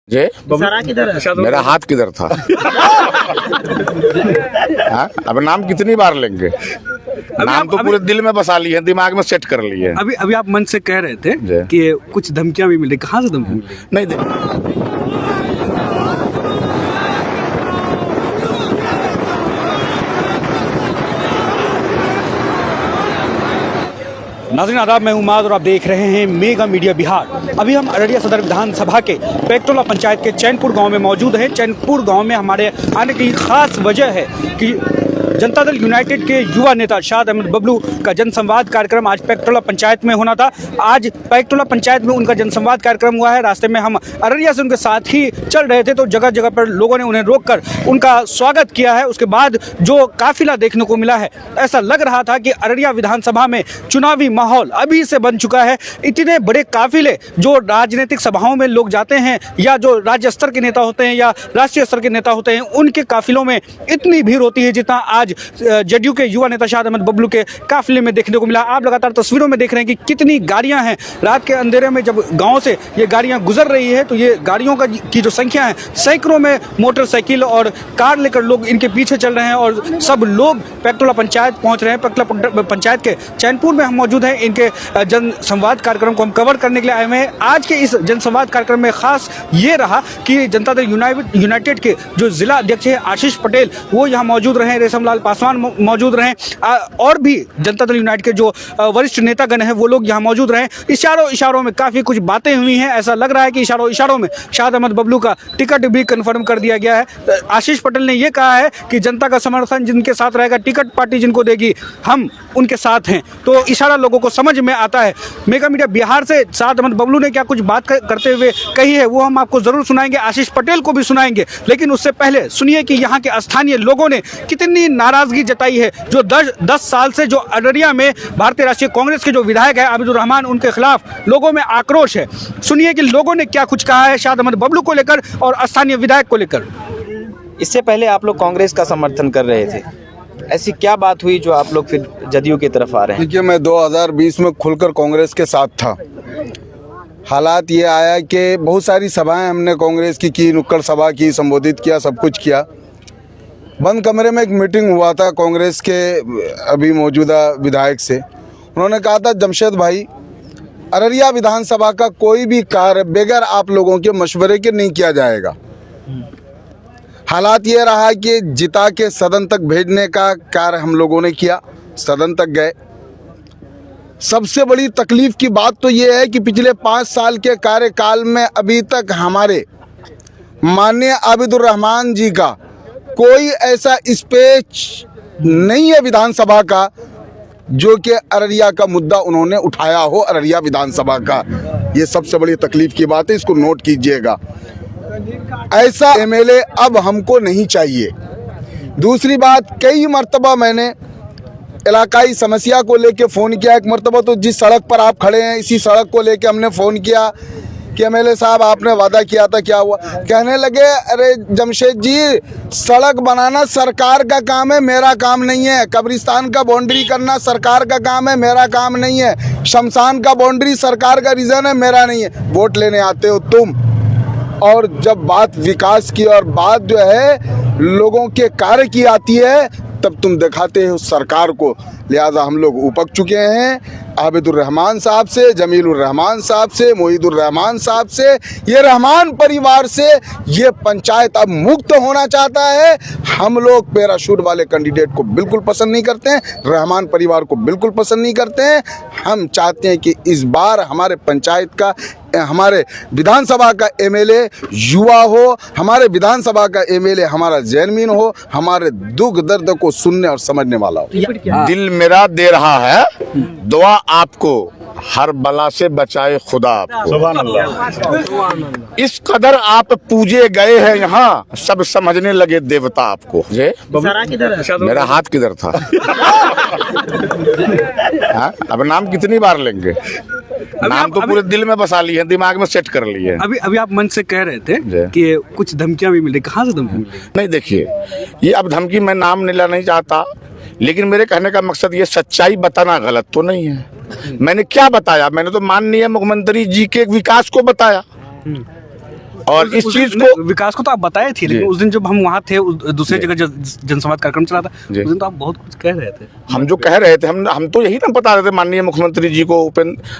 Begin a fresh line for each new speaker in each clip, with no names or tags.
जे
सारा किधर है?
मेरा हाथ किधर था? हाँ? अब नाम कितनी बार लेंगे? नाम तो पूरे दिल में बसा लिए, दिमाग में सेट कर लिए।
अभी आप मन से कह रहे थे
जी।
कि कुछ धमकियां भी मिली, कहाँ से धमकी मिली?
नहीं दे
नाज़रीन आदाब, मैं उमाद और आप देख रहे हैं मेगा मीडिया बिहार। अभी हम अररिया सदर विधानसभा के पेक्टोला पंचायत के चैनपुर गांव में मौजूद हैं। चैनपुर गांव में हमारे आने की खास वजह है कि जनता दल यूनाइटेड के युवा नेता शाद अहमद बबलू का जनसंवाद कार्यक्रम आज पेक्टोला पंचायत में होना था। आज पेक्टोला पंचायत में उनका जनसंवाद कार्यक्रम हुआ है। रास्ते में हम अररिया से उनके साथ ही चल रहे थे तो जगह जगह पर लोगों ने उन्हें रोककर उनका स्वागत किया है। उसके बाद जो काफिला देखने को मिला है, ऐसा लग रहा था कि अररिया विधानसभा में चुनावी माहौल अभी से बन चुका है। इतने बड़े काफिले जो राजनीतिक सभाओं में लोग जाते हैं या जो राज्य स्तर के नेता होते हैं या राष्ट्रीय स्तर के नेता होते हैं, उनके काफिलों में इतनी भीड़ होती है जितना आज जदयू के युवा नेता शाद अहमद बबलू के काफिले में देखने को मिला। आप लगातार तस्वीरों में देख रहे हैं कि कितनी गाड़ियां हैं। रात के अंधेरे में जब गांव से ये गाड़ियां गुजर रही है तो ये गाड़ियों की जो संख्या है, सैकड़ों में मोटरसाइकिल और कार लेकर लोग इनके पीछे चल रहे हैं और सब लोग पेक्टोला पंचायत पहुंच रहे हैं। पेक्टोला पंचायत के चैनपुर में हम मौजूद हैं। इनके जनसंवाद कार्यक्रम को हम कवर करने के लिए आए हुए हैं। आज के इस जनसंवाद कार्यक्रम में खास ये रहा कि जनता दल यूनाइटेड के जो जिला अध्यक्ष है आशीष पटेल, वो यहाँ मौजूद रहे, रेशमलाल पासवान मौजूद रहे और भी जनता दल यूनाइटेड के जो वरिष्ठ नेतागण हैं वो लोग यहाँ मौजूद रहे। इशारों में काफ़ी कुछ बातें हुई हैं। ऐसा लग रहा है कि इशारों में शाद अहमद बबलू का टिकट भी कंफर्म कर दिया गया है। आशीष पटेल ने यह कहा है कि जनता का समर्थन जिनके साथ रहेगा, टिकट पार्टी जिनको देगी, हम उनके साथ हैं। तो इशारा लोगों को समझ में आता है। मेगा मीडिया बिहार से शाद अहमद बबलू ने क्या कुछ बात करते हुए कही है वो हम आपको जरूर सुनाएंगे, आशीष पटेल को भी सुनाएंगे। लेकिन उससे पहले सुनिए कि यहाँ के स्थानीय लोगों ने कितनी नाराजगी जताई है। जो 10 साल से जो अररिया में भारतीय राष्ट्रीय कांग्रेस के जो विधायक है आबिदुर रहमान, उनके खिलाफ लोगों में आक्रोश है। सुनिए कि लोगों ने क्या कुछ कहा है शाद अहमद बबलू को लेकर और स्थानीय विधायक को लेकर।
इससे पहले आप लोग कांग्रेस का समर्थन कर रहे थे, ऐसी क्या बात हुई जो आप लोग फिर जदयू की तरफ आ रहे हैं?
देखिए, मैं 2020 में खुलकर कांग्रेस के साथ था। हालात ये आया कि बहुत सारी सभाएं हमने कांग्रेस की, नुक्कड़ सभा की, संबोधित किया, सब कुछ किया। बंद कमरे में एक मीटिंग हुआ था कांग्रेस के अभी मौजूदा विधायक से। उन्होंने कहा था, जमशेद भाई, अररिया विधानसभा का कोई भी कार्य बगैर आप लोगों के मशवरे के नहीं किया जाएगा। हालात ये रहा कि जिता के सदन तक भेजने का कार्य हम लोगों ने किया, सदन तक गए। सबसे बड़ी तकलीफ की बात तो ये है कि पिछले 5 साल के कार्यकाल में अभी तक हमारे माननीय आबिदुर रहमान जी का कोई ऐसा स्पीच नहीं है विधानसभा का जो कि अररिया का मुद्दा उन्होंने उठाया हो, अररिया विधानसभा का। ये सबसे बड़ी तकलीफ की बात है, इसको नोट कीजिएगा। ऐसा एमएलए अब हमको नहीं चाहिए। दूसरी बात, कई मर्तबा मैंने इलाकाई समस्या को लेके फ़ोन किया। एक मर्तबा तो जिस सड़क पर आप खड़े हैं, इसी सड़क को लेके हमने फ़ोन किया कि एमएलए साहब आपने वादा किया था, क्या हुआ? कहने लगे, अरे जमशेद जी, सड़क बनाना सरकार का काम है, मेरा काम नहीं है। कब्रिस्तान का बाउंड्री करना सरकार का काम है, मेरा काम नहीं है। शमशान का बाउंड्री सरकार का रीज़न है, मेरा नहीं है। वोट लेने आते हो तुम, और जब बात विकास की और बात जो है लोगों के कार्य की आती है तब तुम दिखाते हो सरकार को। लिहाजा हम लोग उपक चुके हैं आबिदुर रहमान साहब से, जमीलुर रहमान साहब से, मोहिदुर रहमान साहब से। ये रहमान परिवार से ये पंचायत अब मुक्त होना चाहता है। हम लोग पैराशूट वाले कैंडिडेट को बिल्कुल पसंद नहीं करते हैं, रहमान परिवार को बिल्कुल पसंद नहीं करते हैं। हम चाहते हैं कि इस बार हमारे पंचायत का, हमारे विधानसभा का एमएलए युवा हो, हमारे विधानसभा का एमएलए हमारा जेनमीन हो, हमारे दुख दर्द को सुनने और समझने वाला हो।
दिल मेरा दे रहा है दुआ आपको, हर बला से बचाए खुदा आपको। सुभान अल्लाह। इस कदर आप पूजे गए हैं यहाँ, सब समझने लगे देवता आपको। जे
सारा किधर है?
मेरा हाथ किधर था? हाँ? अब नाम कितनी बार लेंगे? नाम तो पूरे दिल में बसा लिए, दिमाग में सेट कर लिए।
अभी आप मन से कह रहे थे कि कुछ धमकियां भी मिली, कहाँ से धमकी मिली?
नहीं, देखिए, ये अब धमकी मैं नाम लेना नहीं चाहता, लेकिन मेरे कहने का मकसद ये सच्चाई बताना गलत तो नहीं है। मैंने क्या बताया? मैंने तो माननीय मुख्यमंत्री जी के विकास को बताया। और इस चीज को
विकास को तो आप बताए थे, लेकिन उस दिन जब हम वहाँ थे दूसरे जगह जनसंवाद कार्यक्रम चला था, उस दिन तो आप बहुत कुछ कह रहे थे।
हम जो कह रहे थे, हम तो यही ना बता रहे थे माननीय मुख्यमंत्री जी को,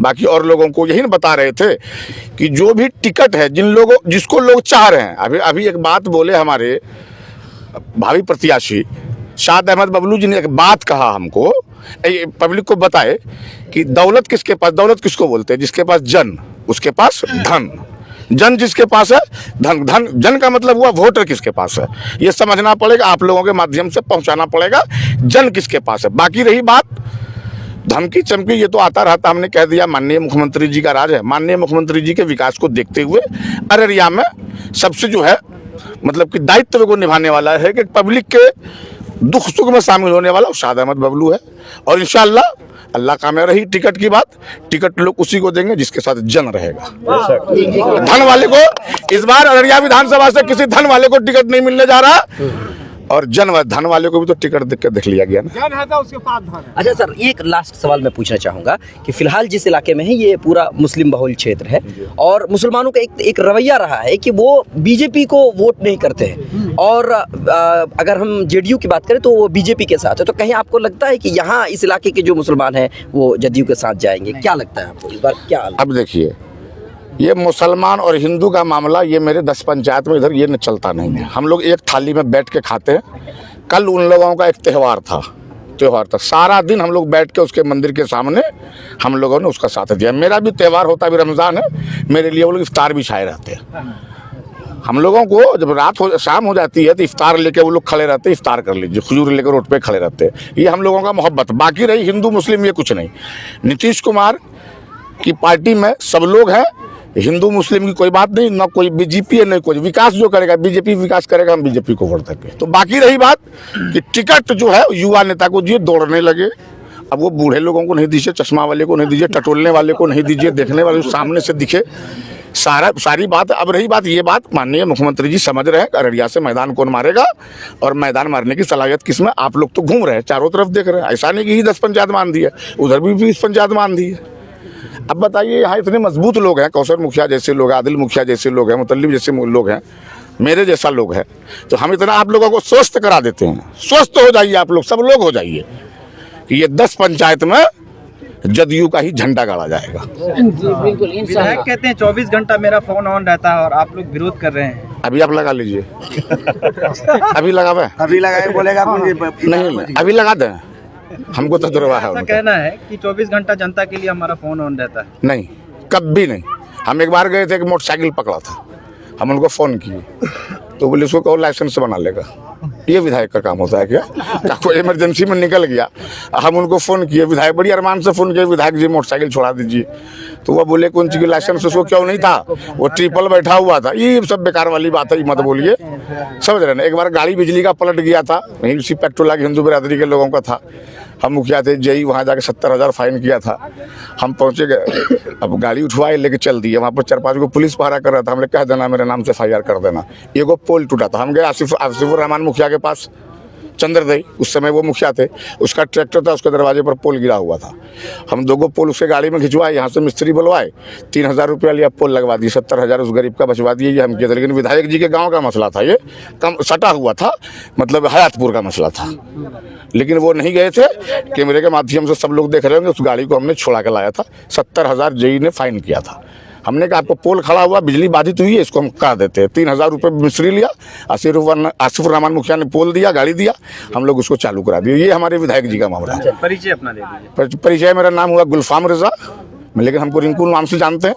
बाकी और लोगों को यही ना बता रहे थे कि जो भी टिकट है जिसको लोग चाह रहे हैं। अभी एक बात बोले हमारे भावी प्रत्याशी शाद अहमद बबलू जी ने, एक बात कहा हमको, पब्लिक को बताए कि दौलत किसके पास, दौलत किसको बोलते हैं? जिसके पास जन, उसके पास धन। जन जिसके पास है, धन जन का मतलब हुआ वोटर किसके पास है। ये समझना पड़ेगा, आप लोगों के माध्यम से पहुंचाना पड़ेगा जन किसके पास है। बाकी रही बात धमकी चमकी, ये तो आता रहता, हमने कह दिया माननीय मुख्यमंत्री जी का राज है। माननीय मुख्यमंत्री जी के विकास को देखते हुए अररिया में सबसे जो है मतलब कि दायित्व को निभाने वाला है कि पब्लिक के दुख सुख में शामिल होने वाला शाद अहमद बबलू है। और इंशाअल्लाह अल्लाह का में रही टिकट की बात, टिकट लोग उसी को देंगे जिसके साथ जन रहेगा। धन वाले को इस बार अररिया विधानसभा से किसी धन वाले को टिकट नहीं मिलने जा रहा, और धन वाले को भी तो टिकट देख लिया गया ना।
जन है तो उसके पास धन है।
अच्छा सर, एक लास्ट सवाल मैं पूछना चाहूँगा कि फिलहाल जिस इलाके में है ये पूरा मुस्लिम बहुल क्षेत्र है और मुसलमानों का एक रवैया रहा है कि वो बीजेपी को वोट नहीं करते हैं, और अगर हम जेडीयू की बात करें तो वो बीजेपी के साथ है। तो कहीं आपको लगता है कि यहाँ इस इलाके के जो मुसलमान हैं वो जदयू के साथ जाएंगे? क्या लगता है आपको इस बार क्या?
अब देखिए, ये मुसलमान और हिंदू का मामला ये मेरे 10 पंचायत में इधर ये चलता नहीं है। हम लोग एक थाली में बैठ के खाते हैं। कल उन लोगों का एक त्यौहार था, सारा दिन हम लोग बैठ के उसके मंदिर के सामने हम लोगों ने उसका साथ दिया। मेरा भी त्यौहार होता है, भी रमज़ान है, मेरे लिए वो लोग इफ्तार भी छाए रहते हैं। हम लोगों को जब शाम हो जाती है तो इफ्तार लेके वो लोग खड़े रहते हैं, इफ्तार कर लीजिए, खजूर लेकर रोड पे खड़े रहते हैं। ये हम लोगों का मोहब्बत। बाकी रही हिंदू मुस्लिम ये कुछ नहीं। नीतीश कुमार की पार्टी में सब लोग हैं, हिंदू मुस्लिम की कोई बात नहीं, ना कोई बीजेपी है ना कोई। विकास जो करेगा बीजेपी विकास करेगा, हम बीजेपी को वोट देंगे। तो बाकी रही बात कि टिकट जो है युवा नेता को दिए, दौड़ने लगे। अब वो बूढ़े लोगों को नहीं दीजिए, चश्मा वाले को नहीं दीजिए, टटोलने वाले को नहीं दीजिए, देखने वाले सामने से दिखे, सारी बात। अब रही बात, ये बात माननीय मुख्यमंत्री जी समझ रहे हैं अररिया से मैदान कौन मारेगा, और मैदान मारने की सलाहियत किसमें। आप लोग तो घूम रहे हैं, चारों तरफ देख रहे हैं। ऐसा नहीं कि ही 10 पंचायत मान दी है, उधर भी 20 पंचायत मान दी है। अब बताइए, यहाँ इतने मजबूत लोग हैं, कौशल मुखिया जैसे लोग हैं, आदिल मुखिया जैसे लोग हैं, मुतल्लिब जैसे लोग हैं, मेरे जैसा लोग हैं, तो हम इतना आप लोगों को स्वस्थ करा देते हैं। स्वस्थ हो जाइए आप लोग, सब लोग हो जाइए कि ये 10 पंचायत में जदयू का ही झंडा गाड़ा जाएगा।
विधायक कहते हैं 24 घंटा मेरा फोन ऑन रहता है और आप लोग विरोध कर रहे हैं।
अभी आप लगा लीजिए। अभी लगावे,
अभी लगाए बोलेगा
नहीं, अभी लगा दें, हमको तजुर्बा है।
ऐसा कहना है कि 24 घंटा जनता के लिए हमारा फोन ऑन रहता है।
नहीं, कभी नहीं। हम एक बार गए थे, एक मोटरसाइकिल पकड़ा था, हम उनको फ़ोन किए तो बोले उसको कहो लाइसेंस बना लेगा। ये विधायक का काम होता है क्या? कोई इमरजेंसी में निकल गया, हम उनको फ़ोन किए, विधायक बड़ी अरमान से फ़ोन किए, विधायक जी मोटरसाइकिल छोड़ा दीजिए। तो वह बोले कौन सी लाइसेंस उसको क्यों नहीं था, वो ट्रिपल बैठा हुआ था। ये सब बेकार वाली बात है, मत बोलिए, समझ रहे ना। एक बार गाड़ी बिजली का पलट गया था, वहीं उसी पेट्रोला के हिंदू बिरादरी के लोगों का था। हम मुखिया थे जई, वहाँ जाके 70,000 फाइन किया था। हम पहुँचे गए, अब गाड़ी उठवाए लेके चल दिए। वहाँ पर 4-5 को पुलिस पहरा कर रहा था। हमने कह देना मेरे नाम से FIR कर देना। एगो पोल टूटा था, हम गए आसिफुर रहमान मुखिया के पास, चंद्रदई, उस समय वो मुखिया थे, उसका ट्रैक्टर था, उसके दरवाजे पर पोल गिरा हुआ था। हम 2 पोल उसके गाड़ी में खिंचवाए, यहाँ से मिस्त्री बुलवाए, 3,000 रुपया लिया, पोल लगवा दिए, 70,000 उस गरीब का बचवा दिए। ये हम किए थे, लेकिन विधायक जी के गाँव का मसला था, ये कम सटा हुआ था, मतलब हयातपुर का मसला था। लेकिन वो नहीं गए थे, कैमरे के माध्यम से सब लोग देख रहे होंगे, उस गाड़ी को हमने छोड़ा के लाया था। 70,000 जेई ने फाइन किया था। हमने कहा आपको पोल खड़ा हुआ, बिजली बाधित हुई है, इसको हम कह देते हैं। 3,000 रुपये मिस्त्री लिया, आसिफुर रहमान मुखिया ने पोल दिया, गाड़ी दिया, हम लोग उसको चालू करा दिया। ये हमारे विधायक जी का मामला है।
परिचय अपना दे दीजिए।
परिचय, मेरा नाम हुआ गुलफाम रजा, लेकिन हमको रिंकू नाम से जानते हैं।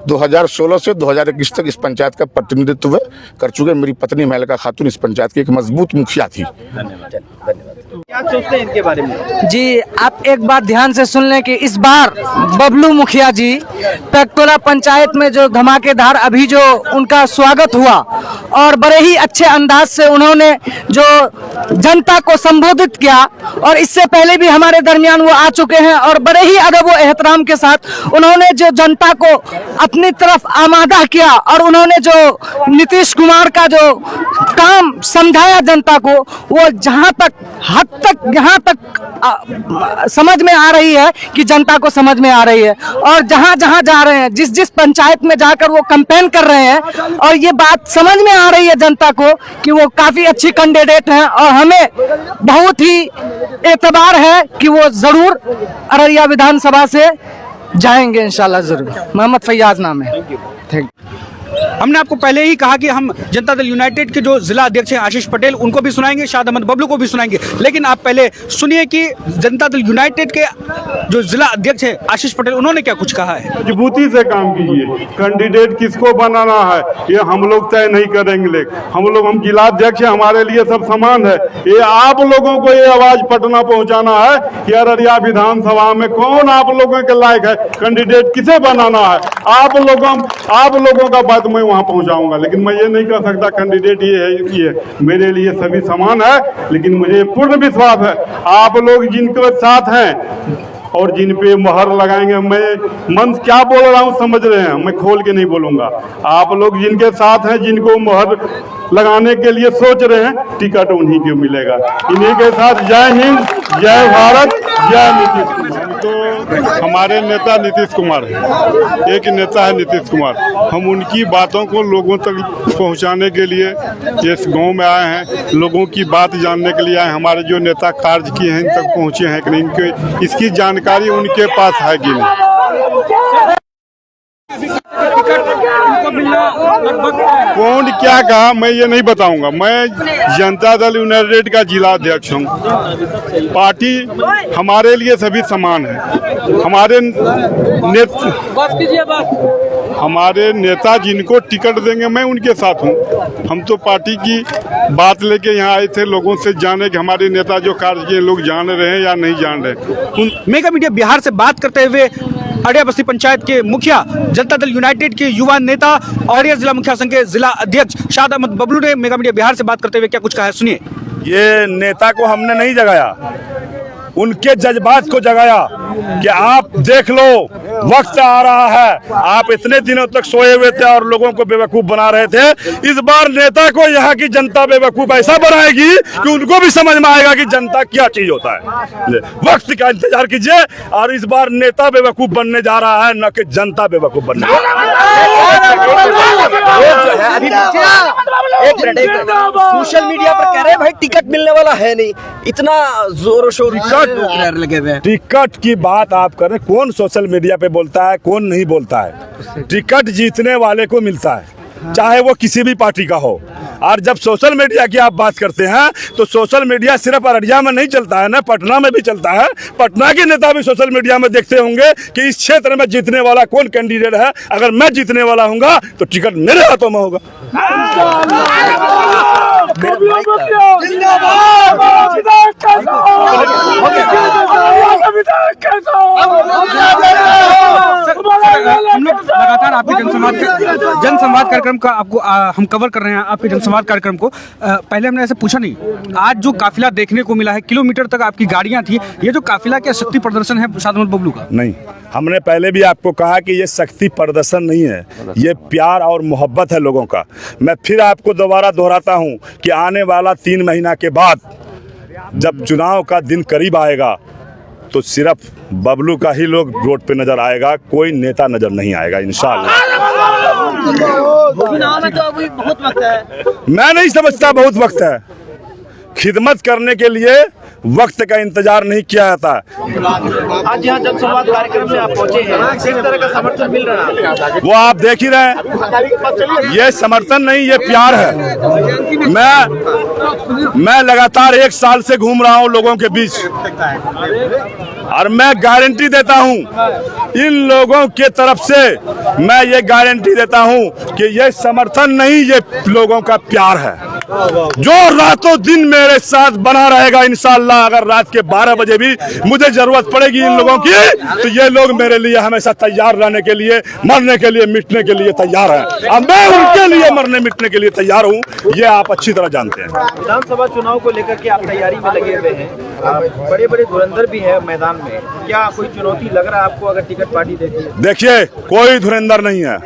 2016 से 2021 तक इस पंचायत का प्रतिनिधित्व कर चुके। मेरी पत्नी मेलका खातून इस पंचायत की एक मजबूत मुखिया थी।
क्या सोचते हैं इनके बारे में?
जी, आप एक बात ध्यान से सुन लें कि इस बार बबलू मुखिया जी पेक्टोला पंचायत में जो धमाकेदार अभी जो उनका स्वागत हुआ और बड़े ही अच्छे अंदाज से उन्होंने जो जनता को संबोधित किया, और इससे पहले भी हमारे दरमियान वो आ चुके हैं और बड़े ही अदब व एहतराम के साथ उन्होंने जो जनता को अपनी तरफ आमादा किया, और उन्होंने जो नीतीश कुमार का जो काम समझाया जनता को, वो जहां तक हद तक यहाँ तक समझ में आ रही है कि जनता को समझ में आ रही है। और जहां जहां जा रहे हैं, जिस जिस पंचायत में जाकर वो कैंपेन कर रहे हैं, और ये बात समझ में आ रही है जनता को कि वो काफी अच्छी कैंडिडेट हैं, और हमें बहुत ही एतबार है कि वो जरूर अररिया विधानसभा से जाएंगे इंशाल्लाह जरूर। मोहम्मद फैयाज नाम है। Thank you.
हमने आपको पहले ही कहा कि हम जनता दल यूनाइटेड के जो जिला अध्यक्ष हैं आशीष पटेल, उनको भी सुनाएंगे, शाद अहमद बबलू को भी सुनाएंगे, लेकिन आप पहले सुनिए कि जनता दल यूनाइटेड के जो जिला अध्यक्ष हैं आशीष पटेल, उन्होंने क्या कुछ कहा है।
मजबूती से काम कीजिए। कैंडिडेट किसको बनाना है ये हम लोग तय नहीं करेंगे। हम जिलाध्यक्ष हैं, हमारे लिए सब समान है। ये आप लोगों को ये आवाज पटना पहुंचाना है कि अररिया विधानसभा में कौन आप लोगों के लायक है, कैंडिडेट किसे बनाना है। आप लोगों का बात मैं वहां पहुंचाऊंगा, लेकिन मैं ये नहीं कह सकता कैंडिडेट ये है ये है। मेरे लिए सभी समान है, लेकिन मुझे पूर्ण विश्वास है आप लोग जिनके साथ हैं और जिन पे मोहर लगाएंगे, मैं मन क्या बोल रहा हूँ समझ रहे हैं, मैं खोल के नहीं बोलूंगा। आप लोग जिनके साथ हैं, जिनको मोहर लगाने के लिए सोच रहे हैं, टिकट उन्हीं को मिलेगा। इन्हीं के साथ जय हिंद, जय भारत, जय नीतीश कुमार। तो हमारे नेता नीतीश कुमार है, एक नेता है नीतीश कुमार। हम उनकी बातों को लोगों तक पहुंचाने के लिए इस गांव में आए हैं, लोगों की बात जानने के लिए आए। हमारे जो नेता कार्य किए हैं इन तक पहुंचे हैं कि नहीं, इनके इसकी जानकारी उनके पास है कि नहीं। कौन क्या कहा मैं ये नहीं बताऊंगा। मैं जनता दल यूनाइटेड का जिला अध्यक्ष हूँ। पार्टी हमारे लिए सभी समान है। हमारे नेता जिनको टिकट देंगे मैं उनके साथ हूँ। हम तो पार्टी की बात लेके यहाँ आए थे, लोगों से जाने कि हमारे नेता जो कार्य किए लोग जान रहे हैं या नहीं जान रहे।
मेगा मीडिया बिहार से बात करते हुए अररिया बस्ती पंचायत के मुखिया, जनता दल यूनाइटेड के युवा नेता, अररिया जिला मुखिया संघ के जिला अध्यक्ष शाद अहमद बबलू ने मेगा मीडिया बिहार से बात करते हुए क्या कुछ कहा है, सुनिए।
ये नेता को हमने नहीं जगाया, उनके जज्बात को जगाया कि आप देख लो वक्त आ रहा है। आप इतने दिनों तक सोए हुए थे और लोगों को बेवकूफ बना रहे थे। इस बार नेता को यहाँ की जनता बेवकूफ ऐसा बनाएगी कि उनको भी समझ में आएगा कि जनता क्या चीज होता है। वक्त का इंतजार कीजिए, और इस बार नेता बेवकूफ बनने जा रहा है, न कि जनता बेवकूफ बनने जा रहा
है। सोशल मीडिया पर कह रहे हैं भाई टिकट मिलने वाला है नहीं, इतना जोर शोर लगे हुए हैं।
टिकट की बात आप कर रहे हैं, कौन सोशल मीडिया पे बोलता है, कौन नहीं बोलता है। टिकट जीतने वाले को मिलता है, चाहे वो किसी भी पार्टी का हो। और जब सोशल मीडिया की आप बात करते हैं तो सोशल मीडिया सिर्फ अररिया में नहीं चलता है ना, पटना में भी चलता है। पटना के नेता भी सोशल मीडिया में देखते होंगे कि इस क्षेत्र में जीतने वाला कौन कैंडिडेट है। अगर मैं जीतने वाला हूँगा तो टिकट मेरे हाथों में होगा।
हम लोग लगातार आपके जनसंवाद कार्यक्रम का आपको हम कवर कर रहे हैं, आपके जनसंवाद कार्यक्रम को। पहले हमने ऐसे पूछा नहीं, आज जो काफिला देखने को मिला है, किलोमीटर तक आपकी गाड़ियां थी, ये जो काफिला क्या शक्ति प्रदर्शन है शाद अहमद बबलू का?
नहीं, हमने पहले भी आपको कहा कि ये शक्ति प्रदर्शन नहीं है, ये प्यार और मोहब्बत है लोगों का। मैं फिर आपको दोबारा दोहराता हूँ कि आने वाला 3 महीना के बाद जब चुनाव का दिन करीब आएगा तो सिर्फ बबलू का ही लोग रोड पे नजर आएगा, कोई नेता नजर नहीं आएगा इंशाअल्लाह।
चुनाव में तो अभी बहुत वक्त है।
मैं नहीं समझता बहुत वक्त है। खिदमत करने के लिए वक्त का इंतजार नहीं किया जाता।
आज यहाँ जनसंवाद कार्यक्रम में आप पहुंचे हैं, किस तरह का समर्थन मिल रहा है?
वो आप देख ही रहे हैं। ये समर्थन नहीं, ये प्यार है। मैं लगातार 1 साल से घूम रहा हूँ लोगों के बीच, और मैं गारंटी देता हूँ इन लोगों के तरफ से, मैं ये गारंटी देता हूँ कि ये समर्थन नहीं, ये लोगों का प्यार है जो रातों दिन मेरे साथ बना रहेगा इंशाअल्लाह। अगर रात के 12 बजे भी मुझे जरूरत पड़ेगी इन लोगों की, तो ये लोग मेरे लिए हमेशा तैयार रहने के लिए, मरने के लिए, मिटने के लिए तैयार हैं। अब मैं उनके लिए मरने मिटने के लिए तैयार हूँ, ये आप अच्छी तरह जानते हैं।
विधानसभा चुनाव को लेकर के आप तैयारी में लगे हुए हैं, बड़े बड़े धुरंधर भी है मैदान में, क्या कोई चुनौती लग रहा है आपको अगर टिकट पार्टी देती है?
देखिए, कोई धुरंधर नहीं है।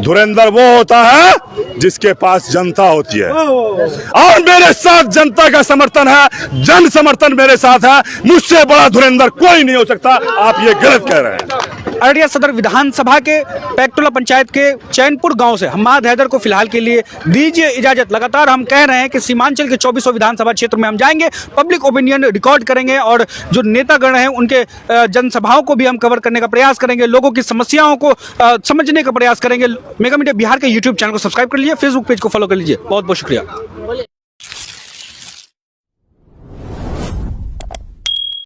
धुरंधर वो होता है जिसके पास जनता होती है, और मेरे साथ जनता का समर्थन है, जन समर्थन मेरे साथ है। मुझसे बड़ा धुरंधर कोई नहीं हो सकता। आप ये गलत कह रहे हैं।
अररिया सदर विधानसभा के पैक्टोला पंचायत के चैनपुर गांव से हम्माद हैदर को फिलहाल के लिए दीजिए इजाजत। लगातार हम कह रहे हैं कि सीमांचल के 24 विधानसभा क्षेत्र में हम जाएंगे, पब्लिक ओपिनियन रिकॉर्ड करेंगे और जो नेतागण हैं उनके जनसभाओं को भी हम कवर करने का प्रयास करेंगे, लोगों की समस्याओं को समझने का प्रयास करेंगे। मेगा मीडिया बिहार के यूट्यूब चैनल को सब्सक्राइब कर लीजिए, फेसबुक पेज को फॉलो कर लीजिए। बहुत बहुत शुक्रिया।